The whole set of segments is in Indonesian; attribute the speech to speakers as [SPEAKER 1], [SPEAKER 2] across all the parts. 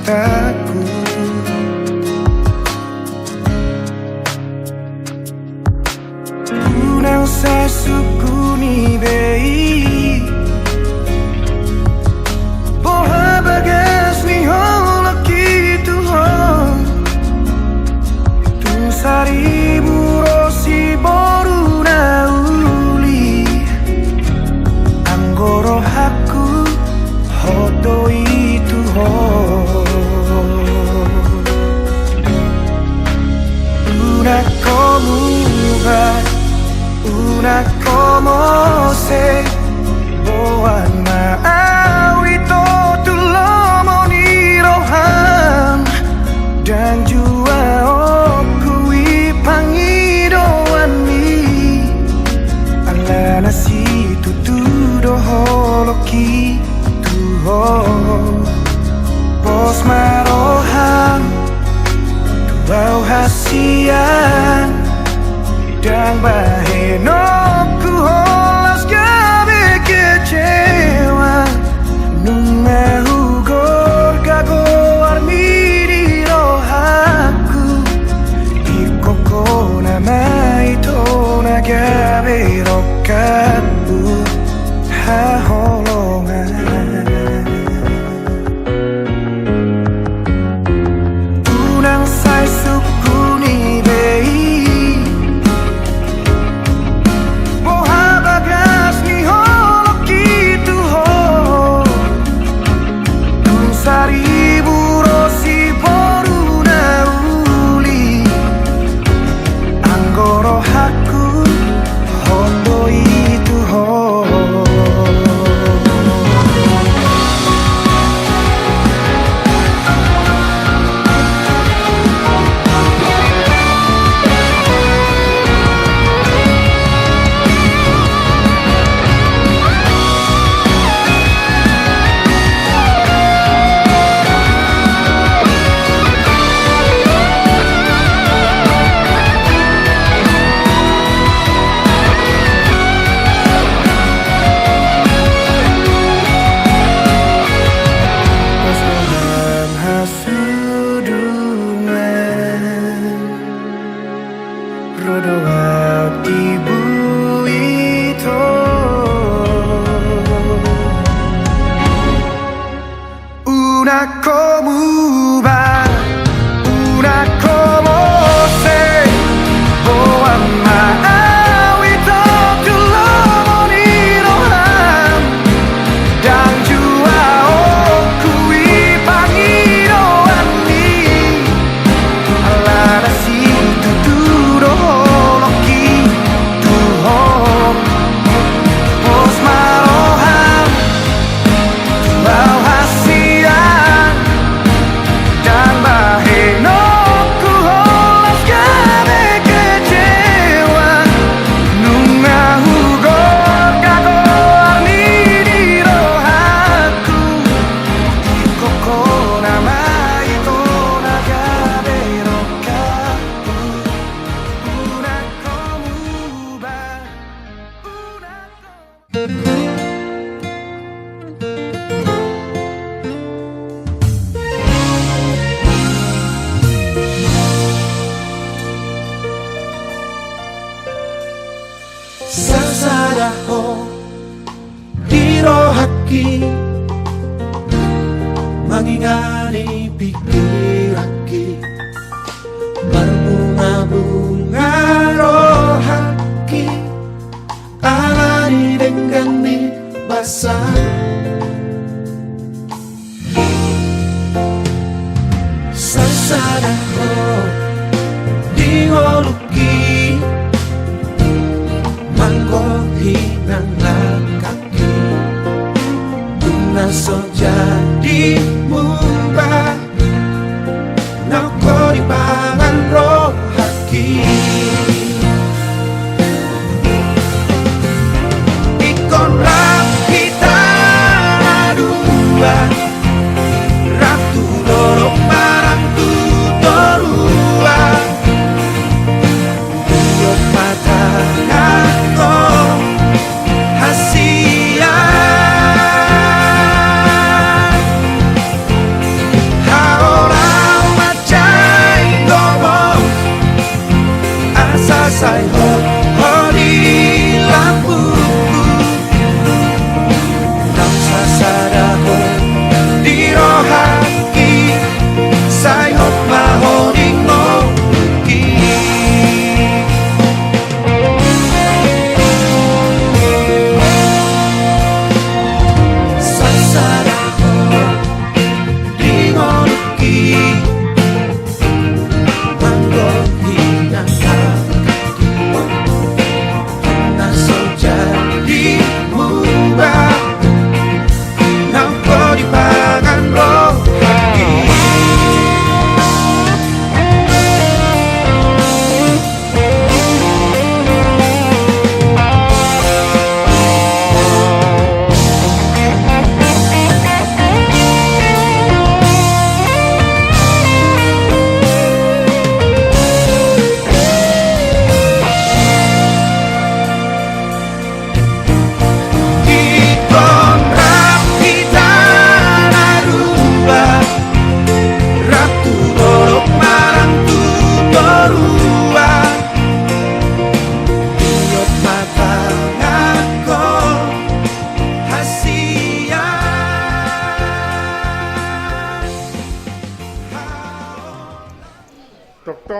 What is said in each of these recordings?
[SPEAKER 1] mataku. Unang sa sukuni bei Boha bagas ni holaki Tuhan Tung saribu rosi boru na uli Anggoro haku hoto itu ho Una como Una como se boa na awito tulomo ni rohan dan jua oku ipangidoan ni ala nasi tutudo holoki tuho pos marohan tuau hasian dan bahenoku holas gabe kecewa nunga hugor gago armiri rohaku ikoko nama itu nagabe rokatku haholongan unang sai sukuni bei Saribu rosi boru na uli Anggoro haku hondo itu ho Una como va, una como se boa ma'awito tulomo ni rohan dan jua oku ipangidoan ni ala nasi tutudo holoki tuho pos marohan tuau hasian dan bahenoku holas gabe kecewa nunga hugor gago armiri rohaku ikoko nama itu nagabe rokaku una como ba una como
[SPEAKER 2] Sasaraho dirohaki mangingani pikiraki berbunga-bunga rohaki alani dengan ni basah Sasaraho diholuki manggohi nang kaki Tuna so jadi mubah Nako di pangan rohaki Ikon kita dua Ratu dorong barang tu dorua Tuyok mata ngako hasian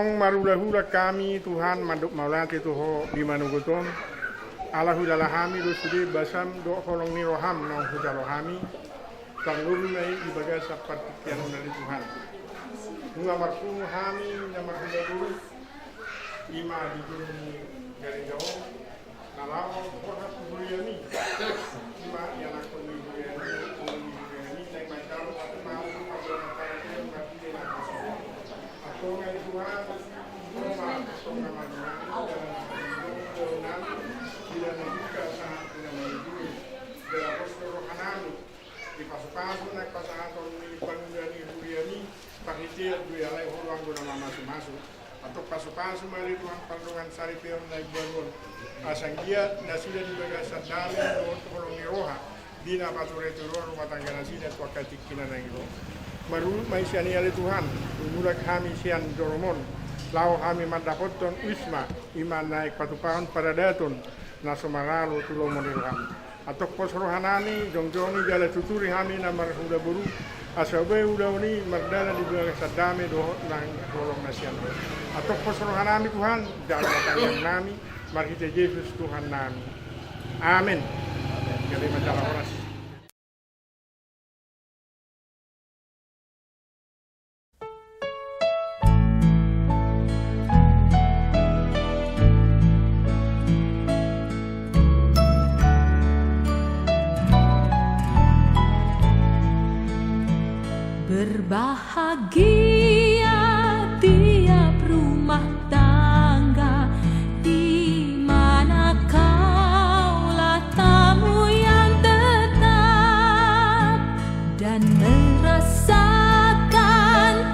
[SPEAKER 3] Tong marula-hula kami Tuhan manduk maulati tuho di manuguton. Alahudalahami rusudi basam do holong ni roham nong hudalohami. Tanggulu nai ibaga seperti kian dari Tuhan. Nunga marfu hami namar hudaguru. Ima di gunung dari jauh. Nalau kohat buriani. Ima yang aku ni buriani. Nai macam aku mau aku Tuhan, Tuhan, tidak membuka sangat tidak menunjukkan dalam proses rohanani di pasu-pasu naik pasangan tahun milik panudani huriani pahitia dua alai huruang guna masuk-masuk atau pasu-pasu mari Tuhan pandungan sari peon naik bangun asang giat nasida di bagasan dalil doon tolong niroha dina pature-turun rumah tangga nasida wakati kina nangiro marul maisiani ali Tuhan umulak kami sian doromon lau kami mandapoton wisma iman naik patupahan pada datun nasomaralu tulo monilham atok pos rohanani jongjoni jala tuturi kami namar huda buru asabe huda uni mardana di belakang sadame doh nang tolong nasian atok pos rohanani Tuhan jala batang nami marhite Yesus Tuhan nami amin kali majalah oras.
[SPEAKER 4] Berbahagia tiap rumah tangga di mana kaulah tamu yang tetap dan merasakan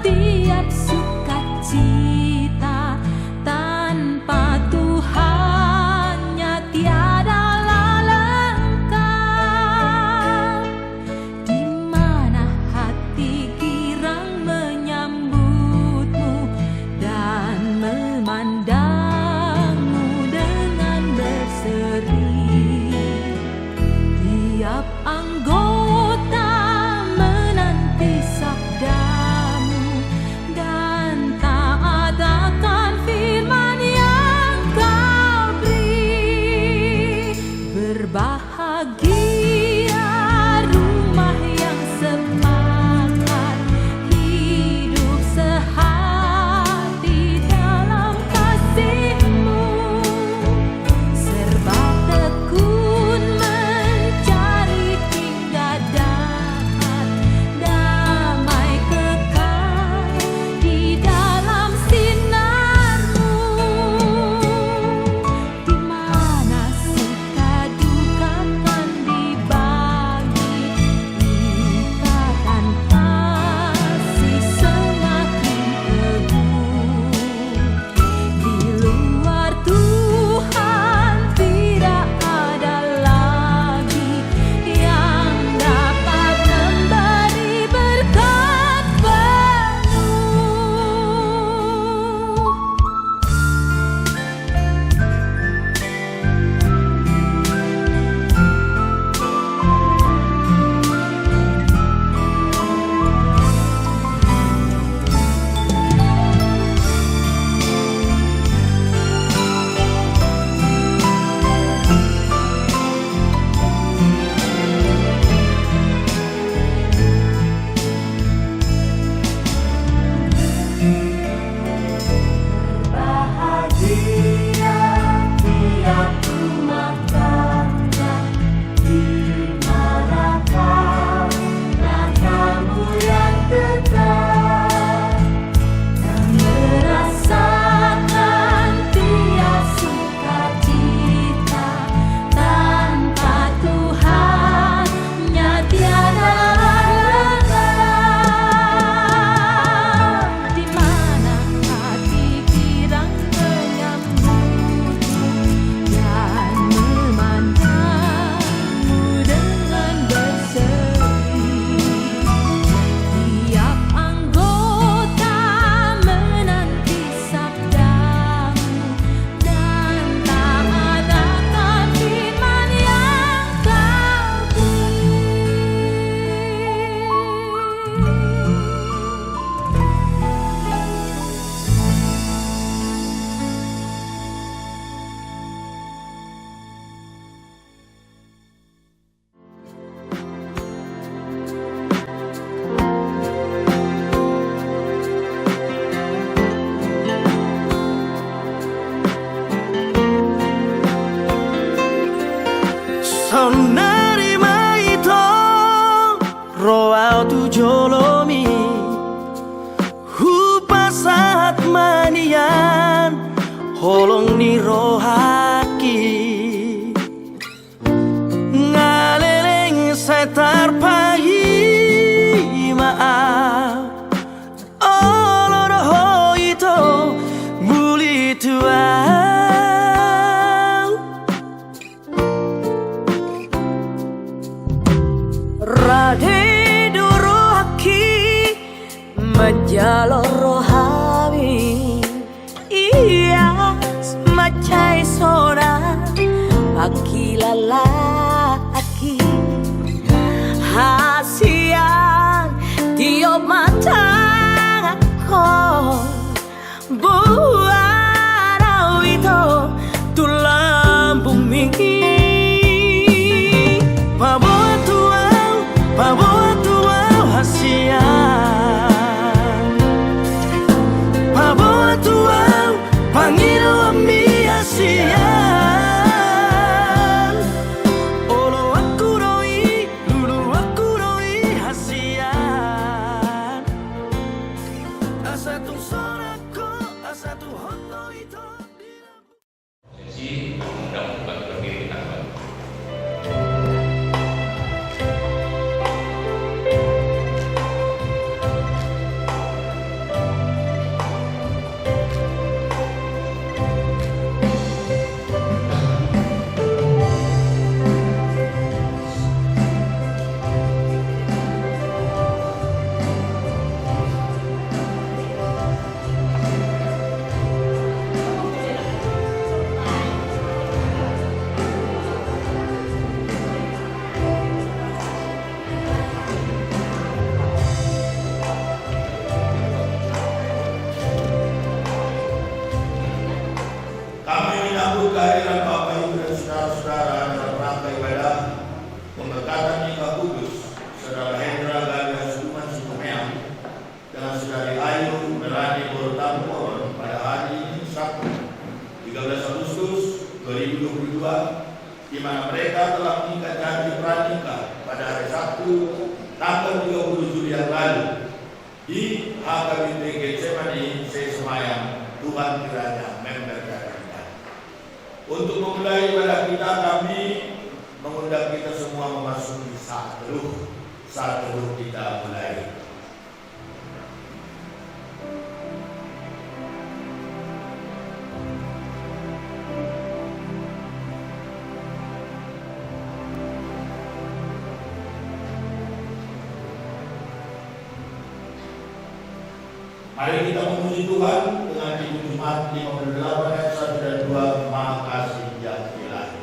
[SPEAKER 4] tiap sukacita tanpa Tuhannya tiadalah lengkap di mana hati girang menyambut
[SPEAKER 1] ni rohaki ngaleleng saya terpagi maaf oloroh itu muli tua Rade dorohaki menjalor rohami iya semacai sona pagi lalaki hasian tiup mata aku buat itu tulang bumi Pabo tua hasian Pabo tua panggil ami hasian Olo aku roi dulu aku roi hasian Asa tu sonako asa tu hoto itu
[SPEAKER 5] sesi undang bantu berdiri kita kembali.
[SPEAKER 2] Kami menyambut kehadiran Bapak Ibu dan saudara-saudara dalam rangka ibadah pemberkatan nikah kudus Saudara Hendra Gaga Suman Sukumeang dengan Saudari Ayu Melani Borotampor pada hari ini Sabtu 13 Agustus 2022 di mana mereka telah mengikat janji pranikah pada hari Sabtu tanggal 30 Juli yang lalu di HKBP Getsemani Semayang. Tuhan kiranya memberkati. Untuk memulai ibadah kita, kami mengundang kita semua memasuki saat teduh. Saat teduh kita mulai. Mari kita memuji Tuhan dengan Ibu Jumat 58 ayat 1 dan 2. Maha kasih yang ilahi.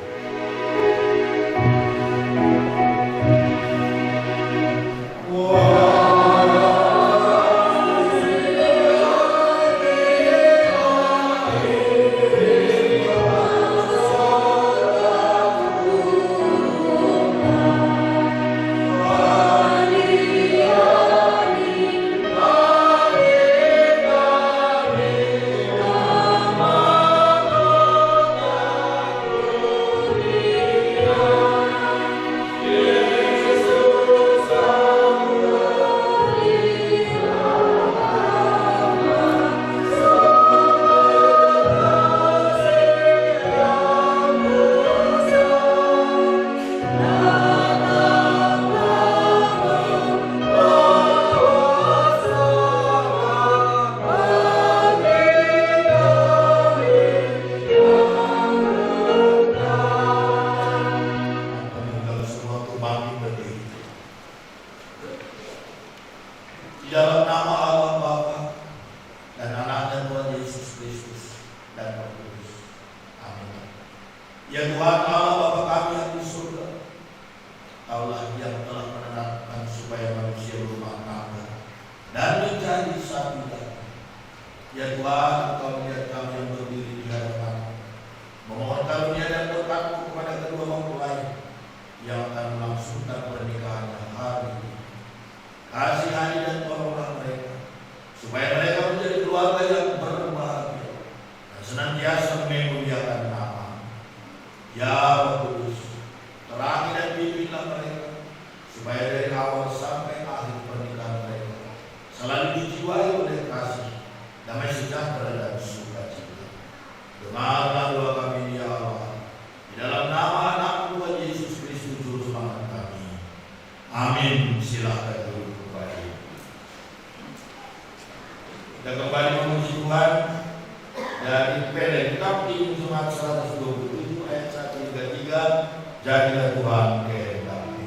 [SPEAKER 2] Di dalam nama Allah Bapa dan Anaknya Tuhan Yesus Kristus dan Roh Kudus. Amin. Ya Tuhan Allah Bapa kami yang di surga, Kaulah yang telah menetapkan supaya manusia berumah tangga dan menjadi satu daging. Ya Tuhan, Engkau melihat kami yang berdiri di hadapan, memohon karunia dan berkat-Mu kepada kedua mempelai yang akan melangsungkan pernikahannya hari ini. Kasihani dan tolonglah mereka, supaya mereka menjadi keluarga yang berbahagia dan senantiasa memuliakan nama. Ya Roh Kudus, terangi dan bimbinglah mereka, supaya dari awal sampai akhir pernikahan mereka selalu dijiwai oleh kasih, damai sejahtera dan sukacita. Demi Amin. Silahkan duduk kembali. Kita kembali memuji Tuhan dari Kitab Jumat 127 ayat 1 hingga 3. Jadilah Tuhan kehendak-Mu.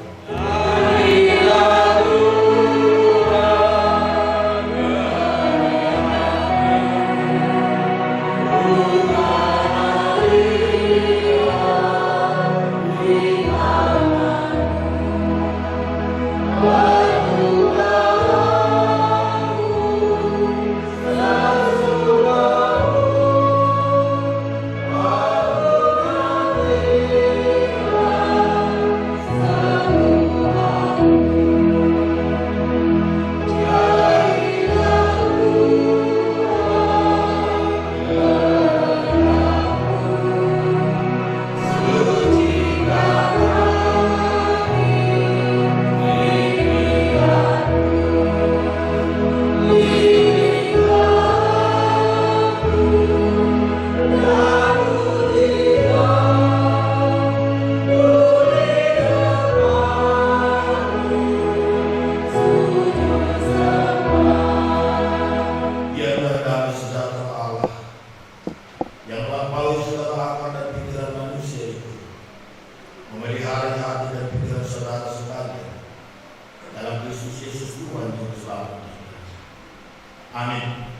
[SPEAKER 2] Amin.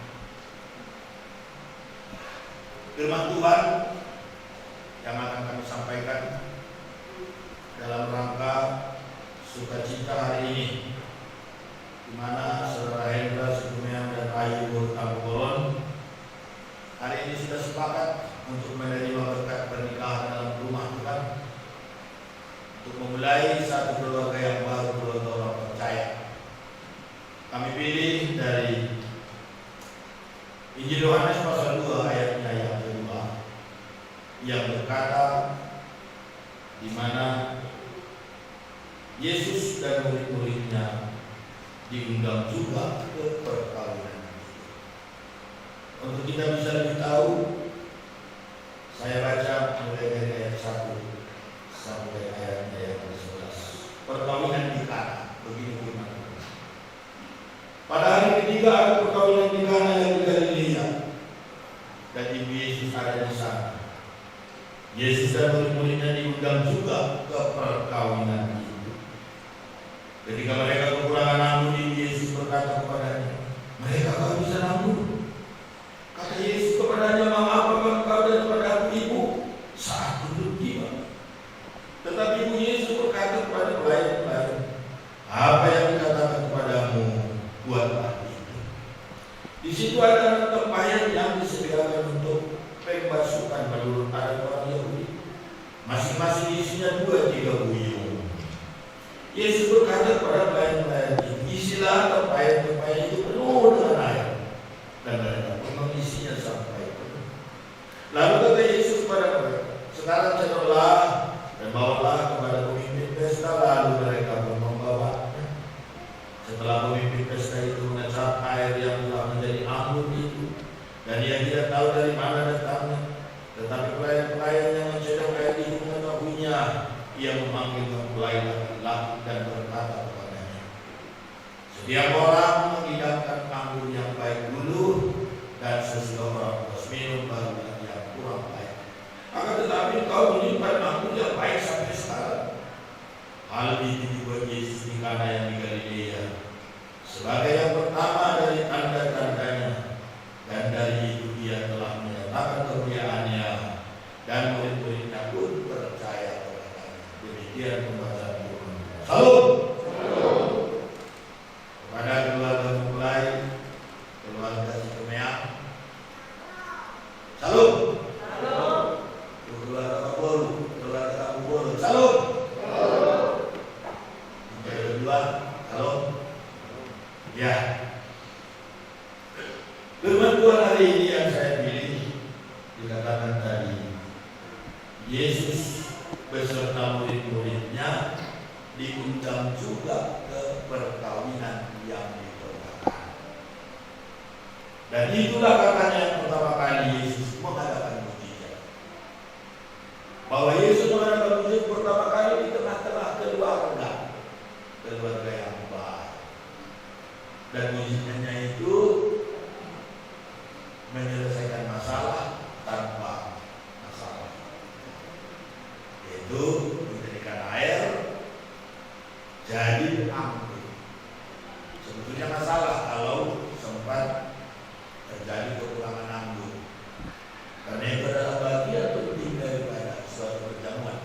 [SPEAKER 2] Firman Tuhan yang akan kami sampaikan dalam rangka sukacita hari ini, di mana Saudara Hendra Situmeang dan Ayu Tambolon hari ini sudah sepakat untuk menerima berkat pernikahan dalam rumah Tuhan, untuk memulai satu keluarga yang baru, keluarga orang percaya. Kami pilih dari Injil Yohanes pasal 2 ayatnya yang kedua, yang berkata di mana Yesus dan murid-muridnya diundang juga ke perkawinan. Untuk kita bisa lebih tahu, saya baca mulai dari ayat 1 sampai ayatnya yang ke-11. Perkawinan di Kana, begini firman. Pada hari ketiga ada perkawinan di Kana yang di Galilea, dan ibu Yesus ada di sana. Yesus dan murid-muridnya diundang juga ke perkawinan itu. Ketika mereka kekurangan anggur, Yesus berkata kepadanya, "Mereka tak bisa anggur." Kata Yesus kepadanya, "Mengapa engkau dan kepadaku, Ibu? Saat duduk tiba." Tetapi ibu Yesus berkata kepada pelayan-pelayan, "Apa yang dikatakan kepadamu, buatlah itu." Di situ ada tempayan yang disediakan untuk pembasuhan menurut adat orang Yahudi. Masing-masing isinya 2-3 buyung. Yesus berkata kepada pelayan-pelayan, "Isilah tempayan-tempayan itu penuh dengan air." Dan mereka pun mengisinya sampai penuh. Lalu kata Yesus kepada mereka, "Sekarang cenderlah dan bawalah kepada pemimpin pesta." Lalu mereka pun membawanya. Setelah pemimpin pesta itu mengecap air yang telah menjadi anggur itu, dan dia tidak tahu dari mana datangnya, tetapi pelayan-pelayan yang mencedok air itu mengetahuinya, ia memanggil mempelai laki-laki dan berkata kepadanya, "Setiap orang mengidamkan anggur yang baik dulu, dan sesudah orang puas minum barulah yang kurang baik. Akan tetapi kau menyimpan anggur yang baik sampai sekarang." Hal itu dibuat Yesus di Kana yang di Galilea sebagai yang pertama dari tanda-tandanya, dan dari itu ia telah menyatakan kemuliaannya, dan murid-muridnya pun percaya kepadanya. Demikian pembacaan Tuhan. Salam. Kepada keluarga mempelai, keluarga Situmeang. Salam. Keluarga Kabulu, keluarga Kabulu. Salam. Yang kedua, salam. Ya. Firman Tuhan hari ini yang saya pilih dikatakan tadi, Yesus beserta murid-muridnya diundang juga ke perkawinan yang diperlukan. Dan itulah katanya yang pertama kali Yesus mengadakan mujizat. Bahwa Yesus mengadakan mujizat pertama kali di tengah-tengah keluarga Dan mujizatnya itu menyelesaikan masalah tanpa masalah, yaitu menjadikan air jadi anggur. Sebetulnya masalah kalau sempat terjadi kekurangan anggur, karena itu adalah bagian penting daripada suatu perjamuan.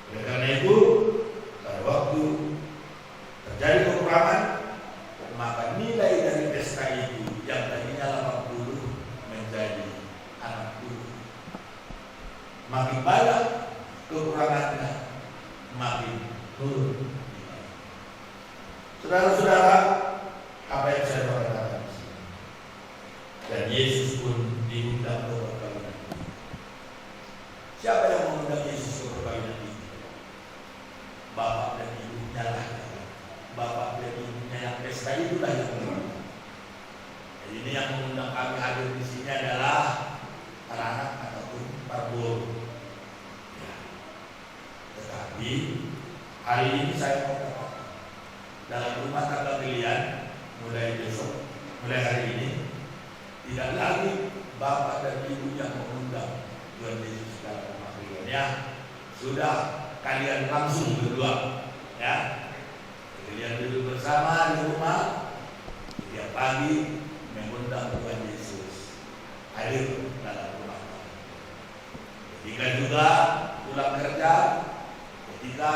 [SPEAKER 2] Oleh karena itu, pada waktu terjadi kekurangan, maka nilai dari pesta itu yang tadinya 80 menjadi 60. Makin banyak kekurangannya, makin turun. Saudara-saudara, apa yang saya mau katakan di sini? Dan Yesus pun diundang ke perkawinan. Siapa yang mengundang Yesus ke perkawinan ini? Bapak dan ibunya lah. Bapak dan ibunya yang pesta itulah yang mengundang. Jadi ini yang mengundang kami hadir di sini adalah anak-anak ataupun parpol. Ya. Tetapi hari ini saya mau katakan, dalam rumah tangga pilihan mulai besok, mulai hari ini, tidak lagi bapak dan ibu yang mengundang Tuhan Yesus dalam rumah pilihan. Ya, sudah kalian langsung berdua, ya. Kalian duduk bersama di rumah, setiap pagi mengundang Tuhan Yesus hadir dalam rumah tangga. Ketika juga pulang kerja, ketika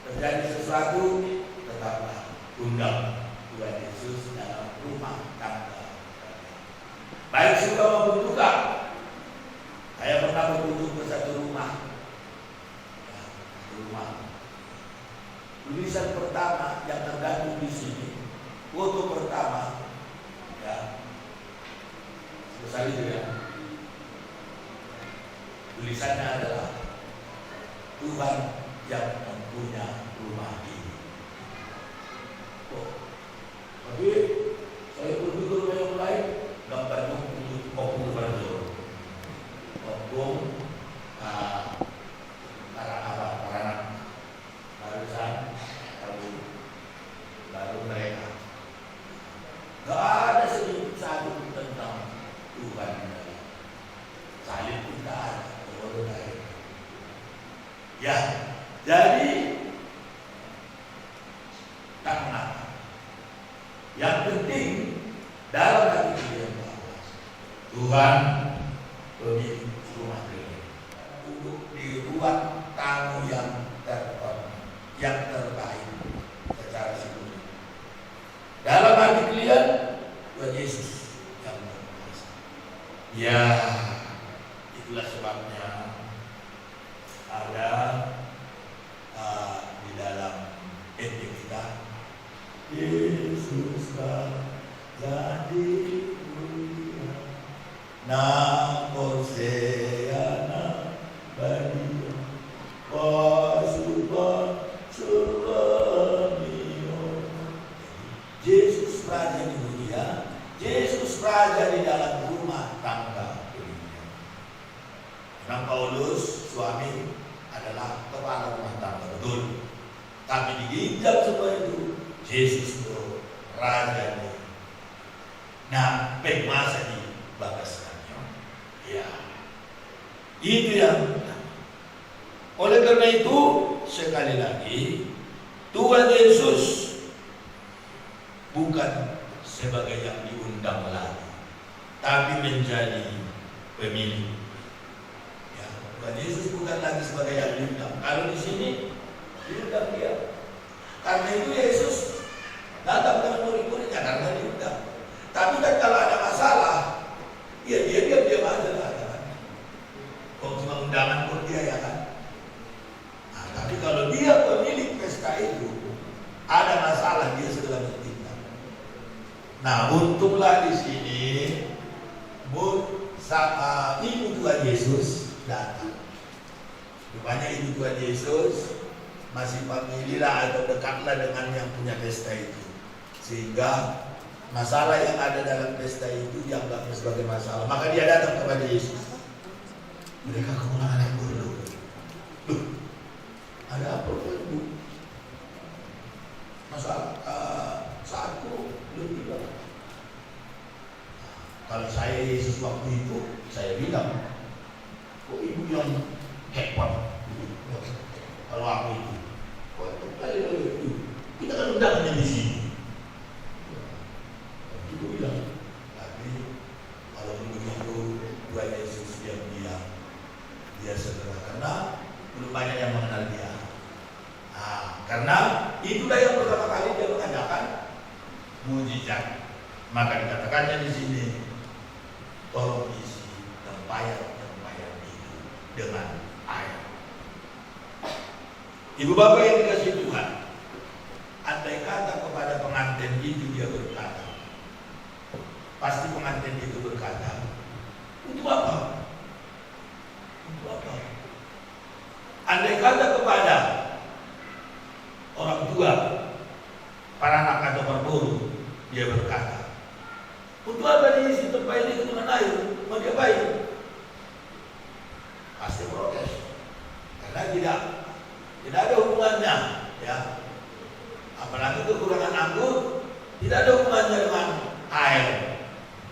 [SPEAKER 2] terjadi sesuatu, tetaplah undang Tuhan Yesus dalam rumah tangga. Baik suka maupun duka. Saya pernah berkunjung ke satu rumah. Tulisan pertama yang tergantung di sini, foto pertama, ya, sebesar itu ya. Tulisannya adalah Tuhan yang mempunyai rumah ini. Tapi saya pergi ke rumah yang lain, gambarnya Opung Barjo, Opung para barusan baru mereka. Gak ada sedikit satu tentang Tuhan. Salib pun tak ada. Ya, jadi tak mengapa. Yang penting dalam hati kita bahwa Tuhan pemilik rumah ini untuk di ruang tamu yang terbaik secara sempurna. Dalam hati kalian Tuhan Yesus yang berkuasa. Ya, itulah sebabnya ada di dalam etik kita, Yesuslah jadi mulia, namun seana badia, pasukan surgamio. Yesus Raja di dunia, Yesus Raja di dalam rumah tangga dunia. Karena Paulus suami adalah kepala rumah tangga, betul. Tapi diinjak semua itu, Yesus itu Raja di. Nah, masa di bagaskannya. Ya, itu yang. Oleh karena itu, sekali lagi, Tuhan Yesus bukan sebagai yang diundang lagi, tapi menjadi pemilik. Ya, Tuhan Yesus bukan lagi sebagai yang diundang. Kalau di sini diundang dia. Karena itu Yesus datang dengan murid-muridnya karena diundang. Tapi kan kalau ada masalah, ya dia diam aja lah, kan? Kok cuma undangan pun dia, ya kan? Nah, tapi kalau dia pemilik pesta itu, ada masalah dia segera bertindak. Nah, untunglah di sini ibu Tuhan Yesus datang. Rupanya ibu Tuhan Yesus masih familiar atau dekatlah dengan yang punya pesta itu, sehingga masalah yang ada dalam pesta itu dianggapnya sebagai masalah. Maka dia datang kepada Yesus. Mereka kekurangan anggur. Loh, ada apa Bu? Masalah Ayah Yesus waktu itu saya bilang, kok ibu yang hebat? Kalau aku itu, kok itu kita kan undangnya di sini. Ibu bilang, tapi kalau begitu Tuhan Yesus diam-diam, dia segera, karena belum banyak yang mengenal dia. Nah, karena itulah yang pertama kali dia mengadakan mujizat. Maka dikatakannya di sini, tolong isi tempayan itu dengan air. Ibu bapak yang dikasih Tuhan, andai kata kepada pengantin itu dia berkata, pasti pengantin itu berkata, untuk apa? Untuk apa? Andai kata kepada orang tua, para anak atau berburu, dia berkata, untuk apa diisi tempayan itu dengan air? Mau diapain? Pasti protes, karena tidak ada hubungannya, ya. Apalagi kekurangan anggur tidak ada hubungannya dengan air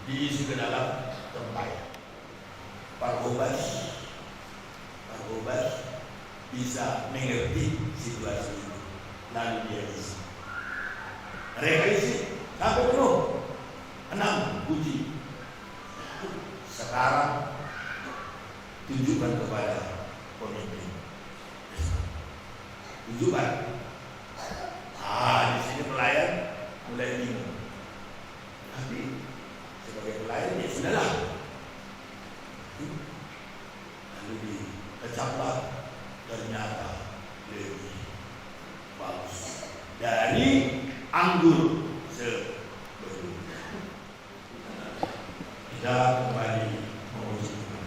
[SPEAKER 2] diisi ke dalam tempayan. Barnabas bisa mengerti situasi itu, lalu dia isi. Mereka isi sampai penuh, 6 puji. Sekarang tunjukkan kepada pemimpin. Tunjukkan. Di sini pelayan mulai bingung. Tapi sebagai pelayan ya sudahlah. Lalu dikecaplah, ternyata lebih bagus dari anggur sebelumnya. Kita kembali memuji Tuhan.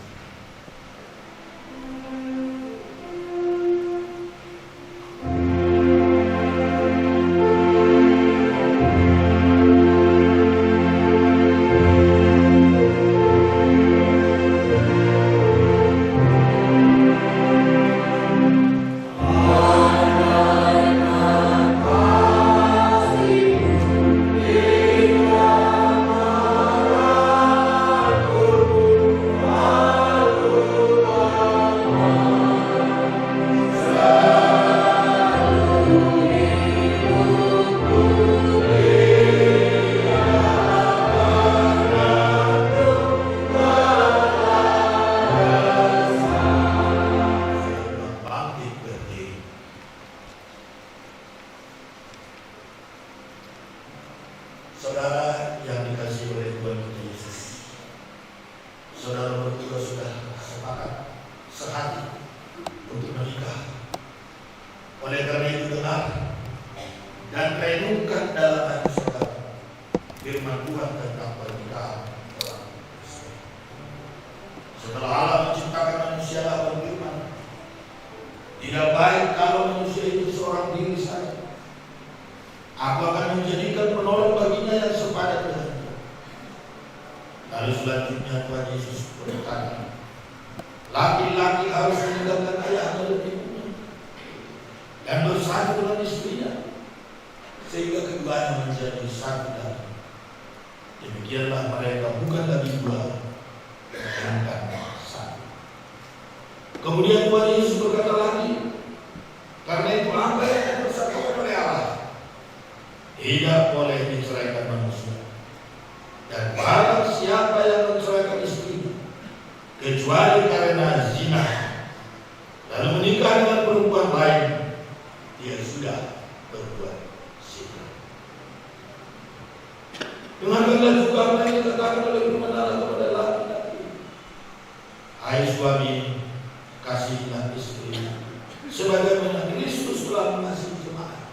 [SPEAKER 2] Saudara yang dikasihi oleh Tuhan Yesus, saudara berdua sudah sepakat sehati untuk menikah. Oleh karena itu dengar dan renungkan dalam hati saudara firman Tuhan tentang pernikahan orang Kristen. Setelah Allah menciptakan manusia, Allah berfirman, tidak baik kalau manusia itu seorang diri saja. Aku akan menjadikan penolong baginya yang sepadan dengannya. Lalu selanjutnya Tuhan Yesus berkata, laki-laki harus meninggalkan ayahnya dan ibunya dan bersatu dengan istrinya, sehingga keduanya menjadi satu darah. Demikianlah mereka bukan lagi dua, melainkan satu. Kemudian Tuhan Yesus berkata lagi, karena itu apa yang dipersatukan oleh Allah tidak boleh diceraikan manusia. Dan barang siapa yang menceraikan istrinya kecuali karena zina, lalu menikah dengan perempuan lain, dia sudah berbuat zina. Dengarkanlah juga apa yang dikatakan oleh firman Allah kepada laki-laki. Hai suami, kasihilah istri sebagaimana Kristus telah mengasihi jemaat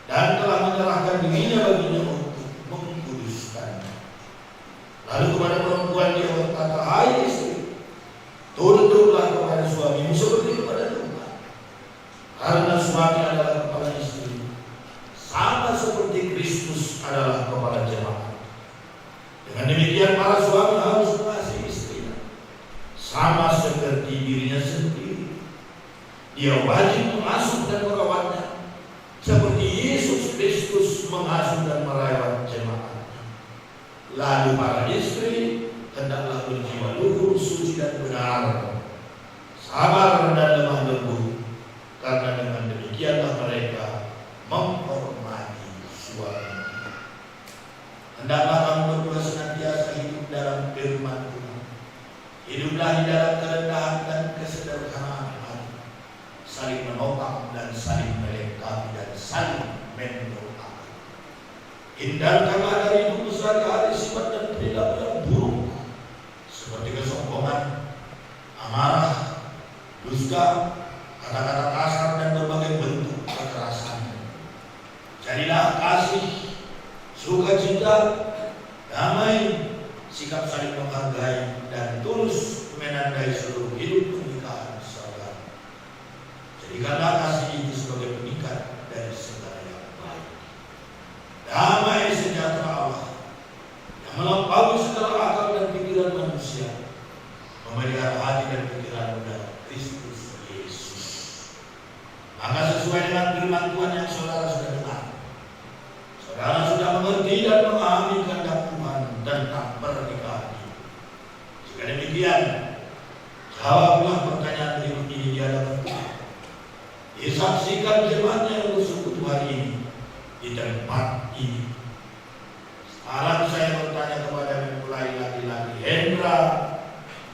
[SPEAKER 2] dan telah menyerahkan dirinya baginya untuk mengkuduskannya. Lalu kepada perempuan dia berkata, hai istri, tunduklah kepada suamimu seperti kepada Tuhan, karena suami adalah kepala istri, sama seperti Kristus adalah kepala jemaat. Dengan demikian para suami harus mengasihi istrinya sama seperti dirinya sendiri. Dia wajib mengasuh dan merawatnya seperti Yesus Kristus mengasuh dan merawat jemaat. Lalu para istri hendaklah sabar dan lemah lembut, karena dengan demikianlah mereka menghormati suami. Hendaklah kamu berdua senantiasa hidup dalam firman Tuhan. Hiduplah di dalam kerendahan dan kesederhanaan hati, saling menopang dan saling melengkapi dan saling mendoakan. Hindarkanlah dari hidup sehari-hari sifat dan perilaku yang buruk, seperti kesombongan, amarah, dusta, kata-kata kasar dan berbagai bentuk kekerasan. Jadilah kasih, sukacita, damai, sikap saling menghargai dan tulus menandai seluruh hidup pernikahan saudara. Jadikanlah kasih ini sebagai pengikat dari segala yang baik. Damai sejahtera Allah yang melampaui segala akal dan pikiran manusia, memelihara hati dan pikiran saudara Kristus Yesus. Maka sesuai dengan firman Tuhan yang saudara sudah dengar, saudara sudah mengerti dan memahami kehendak Tuhan tentang pernikahan ini. Jika demikian, jawablah pertanyaan berikut ini di hadapan Tuhan. Disaksikan jemaatnya yang bersekutu hari ini di tempat ini. Sekarang saya bertanya kepada mempelai laki-laki Hendra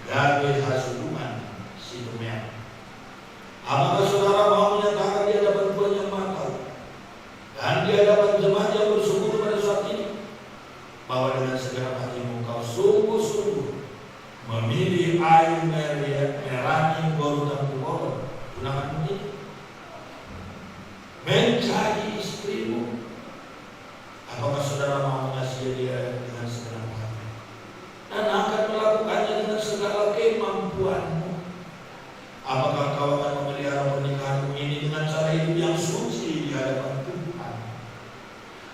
[SPEAKER 2] Gabe Hasuduman Situmea, apakah saudara mau menyatakan di hadapan Tuhan yang Maha Tahu dan di hadapan jemaat yang bersekutu pada saat ini bahwa dengan segala hatimu kau sungguh-sungguh memilih Ayu Merani Gorutan Tugoro tunanganmu ini menjadi istrimu? Apakah saudara mau mengasihi dia dengan segala hati dan akan melakukannya dengan segala kemampuanmu? Apakah kau akan memelihara pernikahanmu ini dengan cara hidup yang suci di hadapan Tuhan?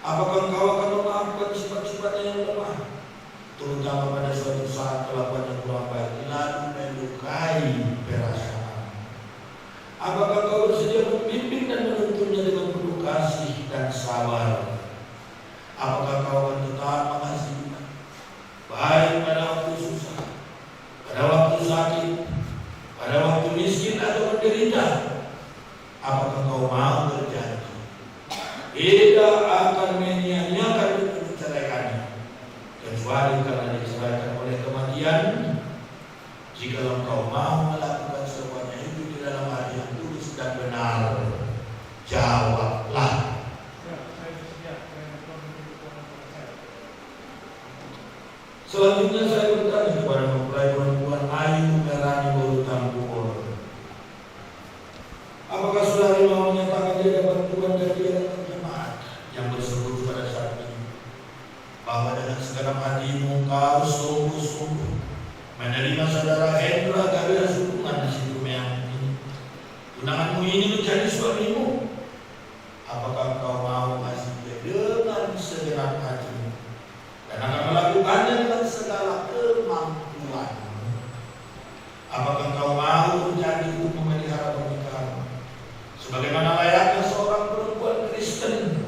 [SPEAKER 2] Apakah kau akan memaafkan sifat-sifatnya yang lemah, terutama pada suatu saat kelakuan yang kurang baik lalu melukai perasaan? Apakah kau bersedia membimbing dan menuntunnya dengan penuh kasih dan sabar? Apakah kau akan tetap mengasihinya, baik pada waktu susah, pada waktu sakit, pada waktu miskin atau menderita? Apakah kau mau berjanji tidak akan menyia-nyiakan dan menceraikannya, kecuali karena diceraikan oleh kematian? Jika engkau mau melakukan semuanya itu di dalam hati yang tulus dan benar, jawablah. Selanjutnya saya bertanya kepada mempelai perempuan Ayu Merani Gorutan Tugoro, apakah saudari mau menyatakan di hadapan Tuhan dan di hadapan jemaat yang bersekutu pada saat ini bahwa dengan segenap hatimu kau sungguh-sungguh menerima saudara Hendra Gabe Hasuduman Situmea ini, tunanganmu ini menjadi suamimu? Apakah kau mau mengasihi dia dengan segenap hatimu dan akan melakukannya dengan segala kemampuanmu? Apakah kau mau menjadi memelihara pernikahanmu sebagaimana layaknya seorang perempuan Kristen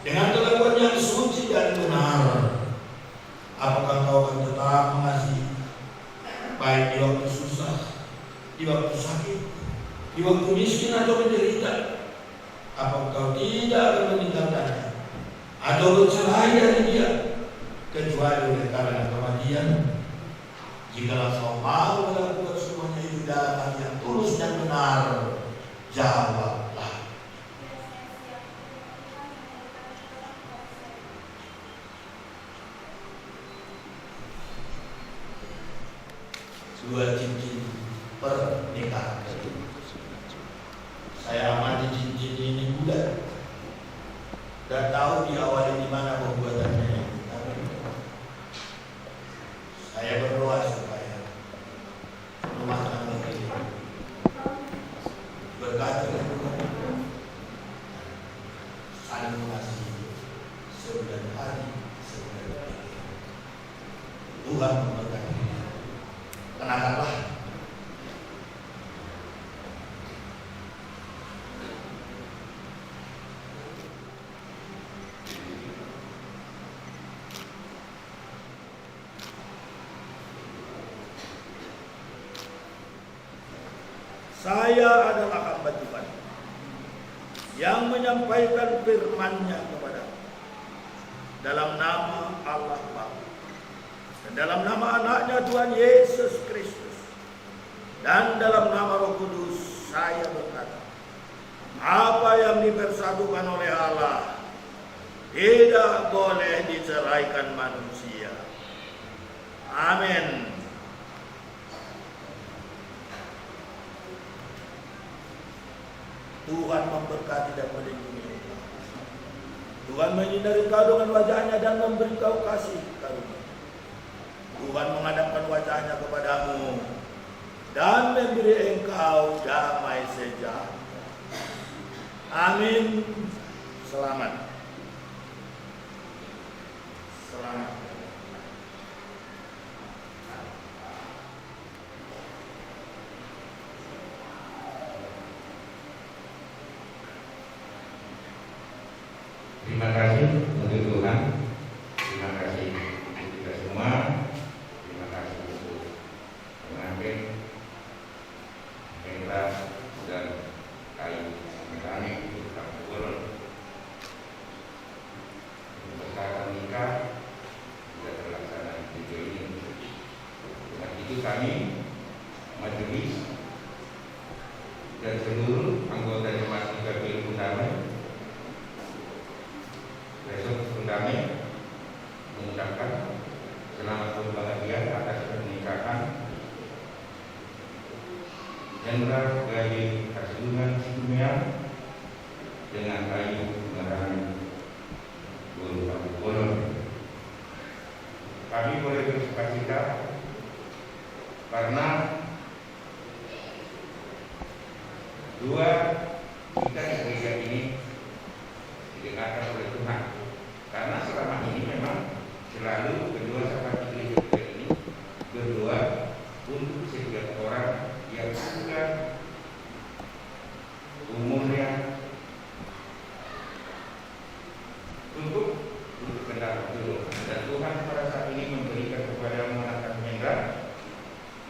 [SPEAKER 2] dengan kelakuan yang suci dan benar? Apakah kau akan tetap mengasihi baik di waktu susah, di waktu sakit, di waktu miskin atau menderita? Apakah kau tidak akan meninggalkannya atau bercerai dari dia kecuali oleh karena kematian? Jikalau kau mau melakukan semuanya itu dalam hati yang tulus dan benar, jawablah. Dua cincin pernikahan. Saya amati cincin ini bulat dan tahu diawali di mana pembuatannya. Saya berdoa supaya rumah tangga ini berkati Tuhan, saling mengasihi, sebulan hari, sebulan hari. Tuhan memberkati. Kenakanlah Saya adalah hamba Tuhan yang menyampaikan firman-Nya kepadamu dalam nama Allah Bapa dan dalam nama Anaknya Tuhan Yesus Kristus dan dalam nama Roh Kudus saya berkata, apa yang dipersatukan oleh Allah tidak boleh diceraikan manusia. Amin. Tuhan memberkati dan melindungi. Tuhan menyinari engkau dengan wajah-Nya dan memberi kau kasih karunia. Tuhan menghadapkan wajah-Nya kepadamu dan memberi engkau damai sejahtera. Amin. Selamat. Selamat.
[SPEAKER 6] Terima kasih untuk Tuhan. Terima kasih untuk kita semua. Terima kasih untuk pengantin, pentas dan kayu mekanik untuk kampung. Perkara nikah sudah terlaksana di video ini. Dengan itu kami majelis dan seluruh anggota jemaat GKPI Utama besok kami mengucapkan selamat berbahagia atas pernikahan Jenderal Gaye Kasudungan Situmia dengan Ayu Merani Guru Kabupaten. Kami boleh bersukacita karena dua kita di gereja ini didengarkan oleh Tuhan. Karena selama ini memang selalu kedua sahabat gereja ini berdoa untuk setiap orang yang sudah umurnya untuk kendaraan dulu. Dan Tuhan pada saat ini memberikan kepada anak Hendra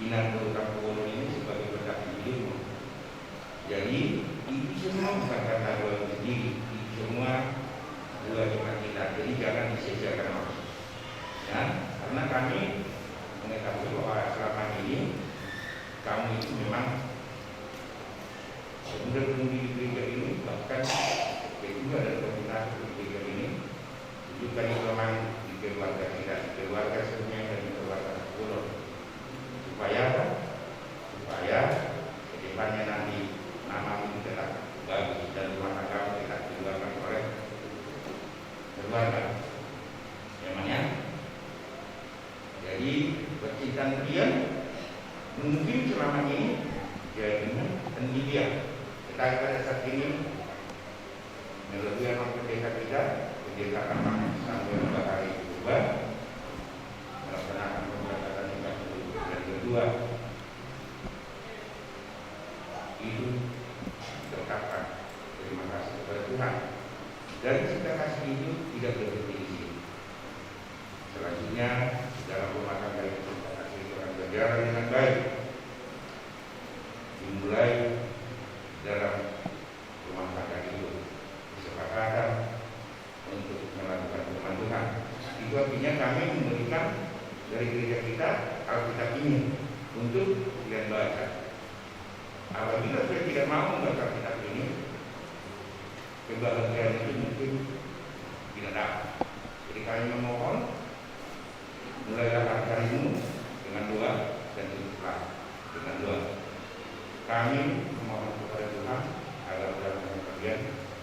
[SPEAKER 6] Inan Guru Kampung ini sebagai berkat hidupmu. Jadi itu semua bukan kata doa sendiri, itu semua dua jemaat kita, jadi jangan disia-siakan waktu. Ya, karena kami mengetahui bahwa selama ini kamu itu memang pemuda-pemudi di gereja ini, bahkan juga dari pemerintah di gereja ini, juga di memang di keluarga kita, di keluarga semuanya dan di keluarga sekolah, supaya kedepannya nanti namamu tetap bagus dan rumah tangga tetap diluarkan oleh keluarga. Memangnya jadi percintaan kalian mungkin selama ini jadinya pendidikan, tetapi pada saat ini melalui amal pendeta kita, pendeta amal sampai bakal berubah melaksanakan pemberangkatan nikah dan kedua itu terungkapkan. Terima kasih kepada Tuhan. Dan kita kasih itu tidak berhenti di sini. Selanjutnya dalam rumah tangga itu kita kasih Tuhan berjalan dengan baik. Dimulai dalam rumah tangga itu kesepakatan untuk melakukan firman Tuhan. Itu artinya kami memberikan dari gereja kita Alkitab ini untuk kalian baca. Apabila saya tidak mau membaca kitab ini, kebahagiaan itu mungkin tidak dapat. Jadi kami memohon, mulailah harimu dengan doa dan tutuplah dengan doa. Kami memohon kepada Tuhan agar dalam kalian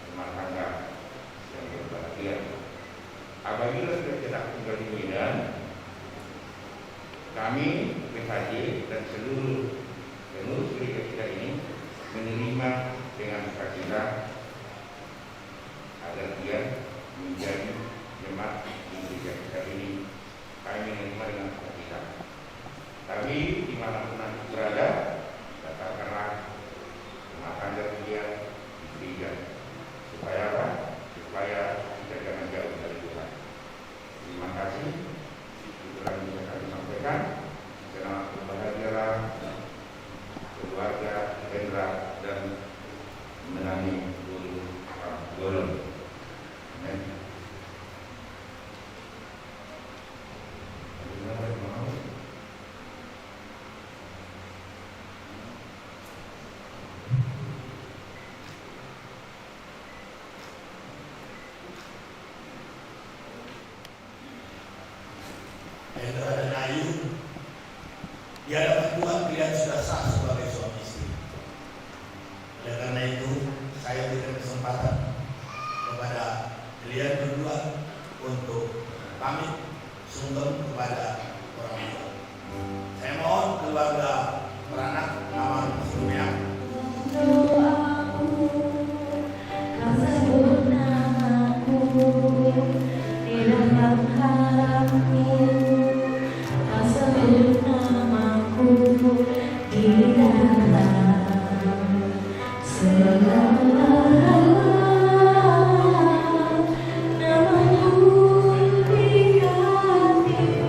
[SPEAKER 6] rumah tangga yang berbahagia. Apabila sudah tidak tinggal di Medan, kami PKJ dan seluruh pengurus gereja kita ini menerima dengan sukacita agar dia menjadi jemaat di gereja kita ini. Kami menerima dengan sukacita. Tapi dimanapun nanti berada, katakanlah rumah tangga dia di gereja. Supaya apa? Supaya kita jangan jauh dari Tuhan. Terima kasih. Itulah yang bisa kami sampaikan. Selamat berbahagialah keluarga Hendra
[SPEAKER 2] Hendra dan Ayu, di hadapan Tuhan kalian sudah sah sebagai suami istri. Oleh karena itu, saya berikan kesempatan kepada kalian berdua untuk pamit sungkem kepada orang tua. Saya mohon keluarga beranak nama sebelumnya.
[SPEAKER 4] Kau sebut namaku di dalam hatiku. Kau sebut namaku di dalam segala namamu di hatiku.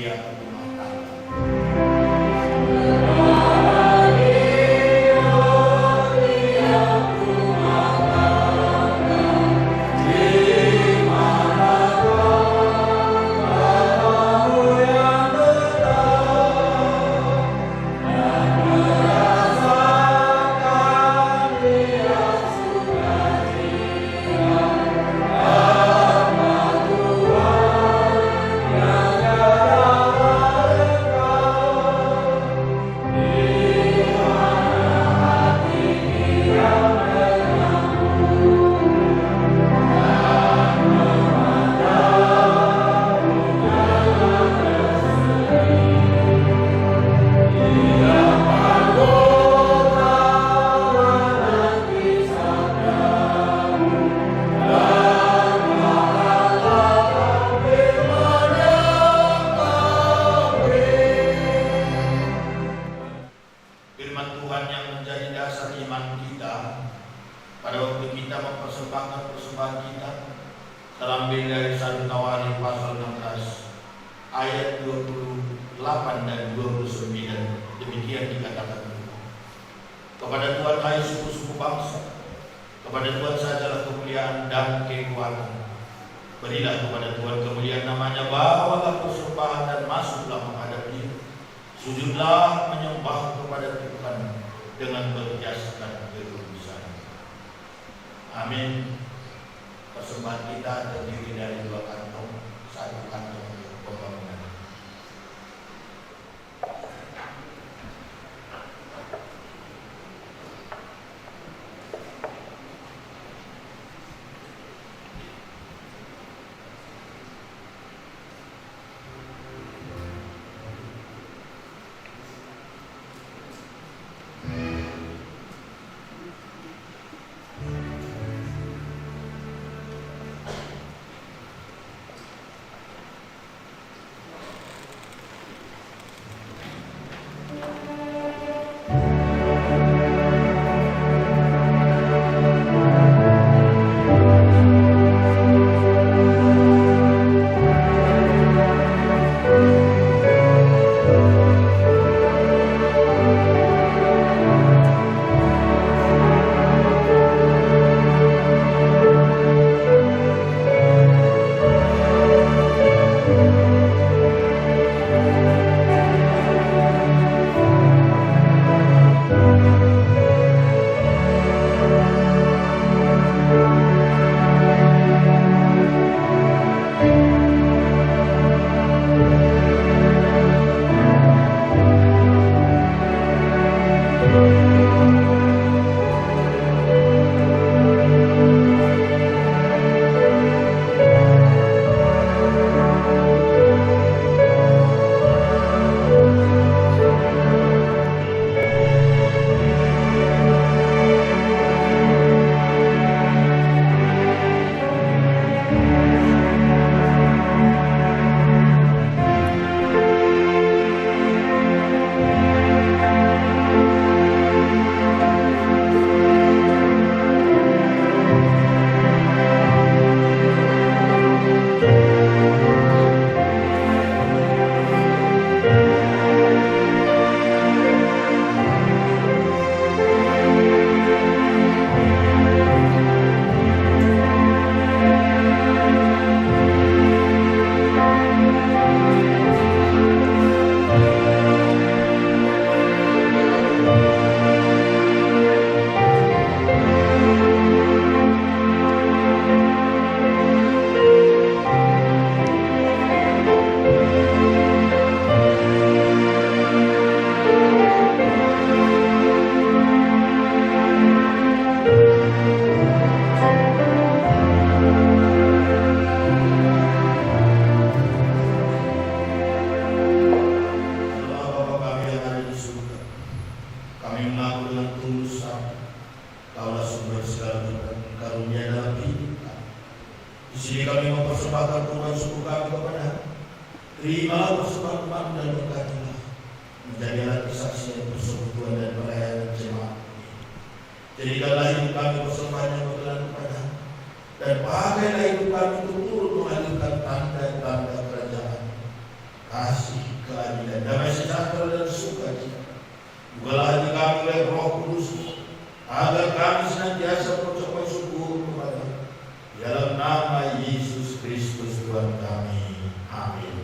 [SPEAKER 2] setiap rumah tangga. Firman Tuhan yang menjadi dasar iman kita pada waktu kita mempersembahkan persembahan kita terambil dari 1 Tawarikh pasal 16 ayat 28 dan 29. Demikian dikatakan, kepada Tuhan hai suku-suku bangsa, kepada Tuhan sajalah kemuliaan dan kekuatan. Berilah kepada Tuhan kemuliaan namanya, bawalah persembahan dan masuklah menghadap Dia. Sujudlah menyembah kepada Tuhan dengan berhiaskan kekudusan. Amin. Persembahan kita terdiri dari 2 kantong, 1 kantong untuk pembangunan. mempersembahkan Tuhan suku kami kepada. Terimalah persembahan kami dan berkatilah. Menjadilah saksi yang persekutuan dan pelayanan jemaat. Jadikanlah hidup kami persembahan yang berkenan kepada. Dan pakailah hidup kami untuk turut menghadirkan tanda-tanda kerajaan, kasih, kami senantiasa mengucapkan syukur kepada dalam nama Yesus Kristus Tuhan kami. Amin.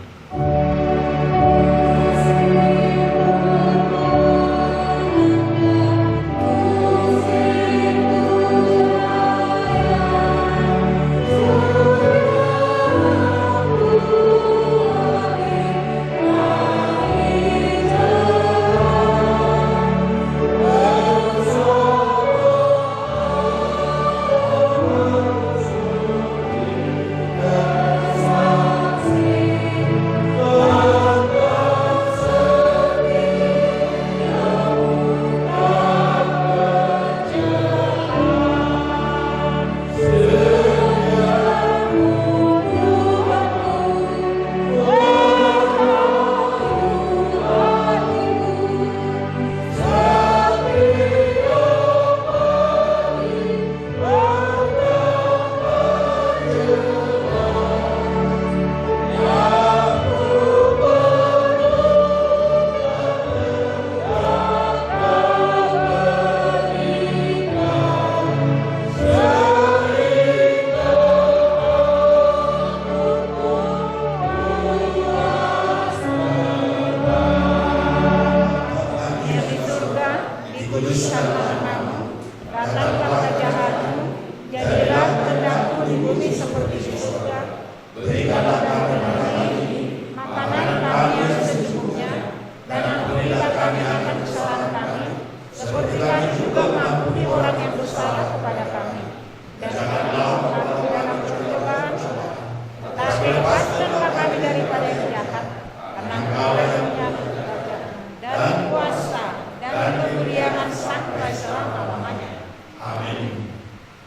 [SPEAKER 7] Kuduskanlah namamu, datanglah kerajaanmu, jadilah kehendakmu di bumi seperti di surga. Berikanlah kami hari ini makanan kami yang secukupnya, dan ampunilah kami akan kesalahan kami, seperti kami juga mengampuni orang yang bersalah kepada kami. Dan janganlah kami dalam pencobaan, tetapi lepaskanlah kami daripada yang jahat, karena Engkau yang punya kerajaan dan kuasa dan kemuliaan sampai selama-lamanya.
[SPEAKER 2] Amin.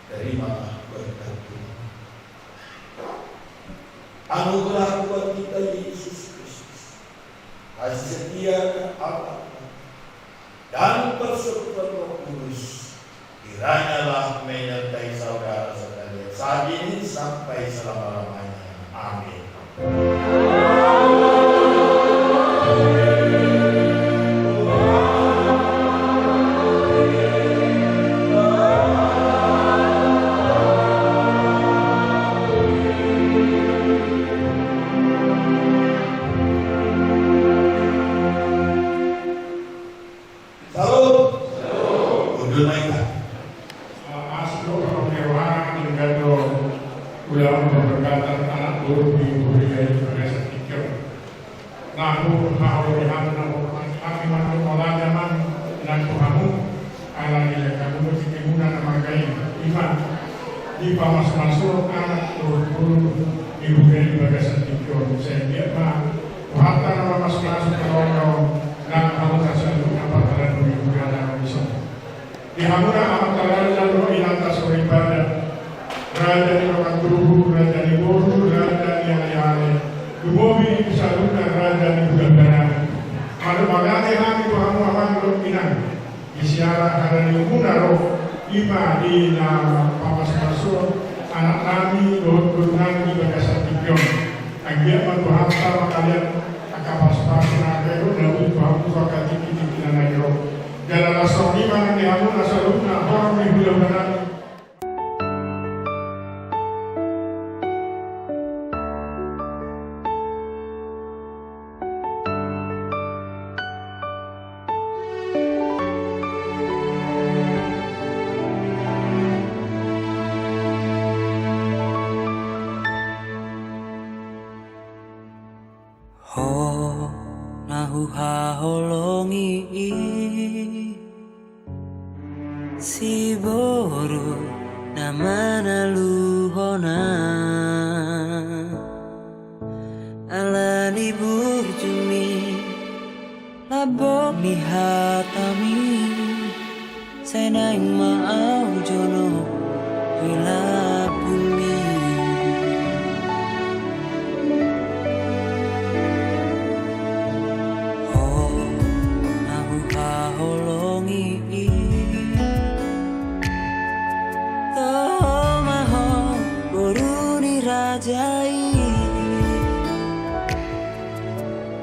[SPEAKER 2] Terimalah berkat Tuhan. Anugerah Tuhan kita Yesus Kristus, kasih setia Allah dan persekutuan Roh Kudus kiranyalah menyertai saudara sekalian saat ini sampai selama-lamanya. Amin.
[SPEAKER 3] Di pamas-masuk anak guru ibu dari bagasan tidur saya lihat mah wahata nama masuk-masuk ke lorong dan kamu kasih apa kalian ibu dan bisa di hamura amat kalian lalu inanta sore ibadah raja di rokan tubuh raja di boru raja di ale-ale dumobi bisa luka raja di bulan-bulan malu magane hami tuhamu aman belum pinang isiara karena di roh Ima di pamas-masuk anak kami doa-doa di bagasan tidur agia matuhata kalian akapas-pasin agero dan tuhamu suaka tiki-tiki dan agero jalan rasong iman di hamun asaluna orang di bulan-bulan.
[SPEAKER 1] Ho nahu haholongi si boru namana luhona alani burjumi labok ni hatami senaing maau jono wila bumi. Rajai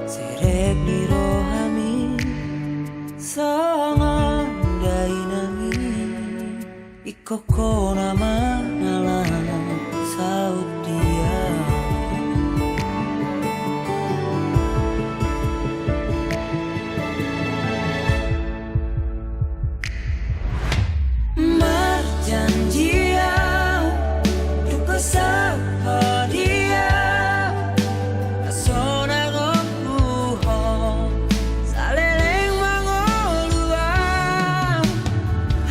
[SPEAKER 1] serep di rohami sangat dainami koko nama ngalah saut dia. Marjanjian duka sapa dia asona gopuho saleleng mangoluang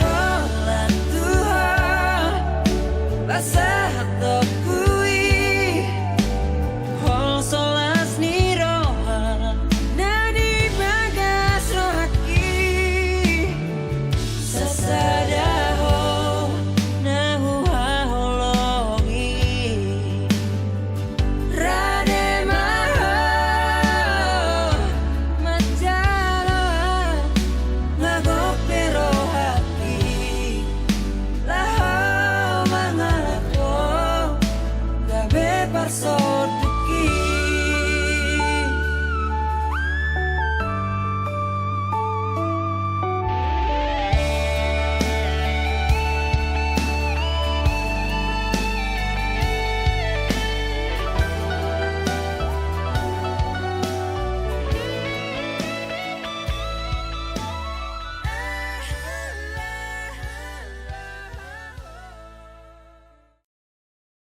[SPEAKER 1] holan Tuhan basah tokui hol solas niroha nadi bagas rohaki sasadaho nahu haholongi rademaho macalo ngagopero hati laho mangalako gabe parsod